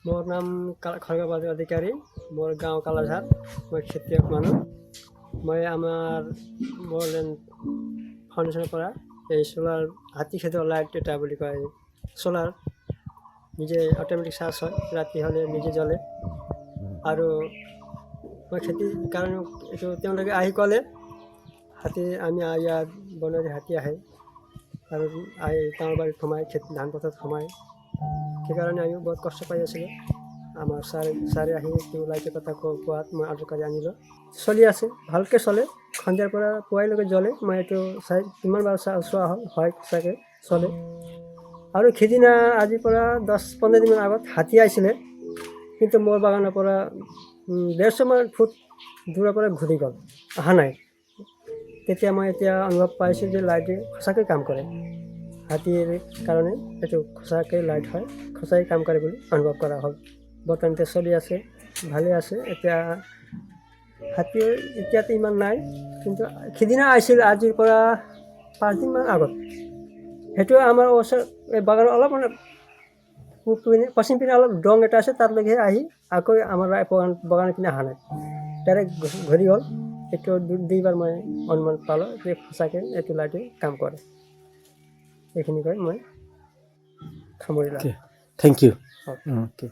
মোৰ নাম খড়গপুৰ অধিকাৰী, মোৰ গাঁও কালাঝাৰ, মই খেতিয়ক মানুহ। মই মোৰ ফাউণ্ডেশ্যনৰ পৰা এই চ'লাৰ হাতী খেতৰ লাইট এটা বুলি কয়, চ'লাৰ নিজে অট'মেটিক চাৰ্জ হয়, ৰাতি হ'লে নিজে জ্বলে। আৰু মই খেতিৰ কাৰণে এইটো তেওঁলোকে আহি ক'লে হাতী আমি ইয়াত বনৰী হাতী আহে আৰু গাঁৱৰ বাৰীত সোমাই ধান পথাৰত সোমাই, সেইকাৰণে আমি বহুত কষ্ট পাই আছিলোঁ। আমাৰ ছাৰে আহি এইটো লাইটৰ কথা কোৱাত মই অৰ্ডাৰ কৰি আনিলোঁ। চলি আছে, ভালকৈ চলে, সন্ধিয়াৰ পৰা পুৱাইলৈকে জ্বলে। মই এইটো চাই কিমানবাৰ চোৱা হয় চাগে চলে। আৰু সিদিনা আজিৰ পৰা 10-15 দিনৰ আগত হাতী আহিছিলে, কিন্তু মোৰ বাগানৰ পৰা 150 ফুট দূৰৰ পৰা ঘূৰি গ'ল, অহা নাই। তেতিয়া মই অনুভৱ পাইছোঁ যে লাইটে সঁচাকৈ কাম কৰে। হাতীৰ কাৰণে এইটো সঁচাকৈ লাইট হয়, সঁচাকৈ কাম কৰে বুলি অনুভৱ কৰা হ'ল। বৰ্তমান এতিয়া চলি আছে, ভালে আছে। এতিয়া হাতী এতিয়াতো ইমান নাই, কিন্তু সিদিনা আহিছিল আজিৰ পৰা 5 দিনমান আগত। সেইটো আমাৰ ওচৰত এই বাগানৰ অলপ মানে পশ্চিম পিনে অলপ দং এটা আছে, তাতলৈকে আহি আকৌ আমাৰ বাগানৰ পিনে অহা নাই, ডাইৰেক্ট ঘূৰি গ'ল। এইটো দুইবাৰ মই অনুমান পালোঁ যে সঁচাকৈ এইটো লাইটে কাম কৰে। এইখিনি কৈ মই সামৰিলোঁ। Thank U. অ'কে।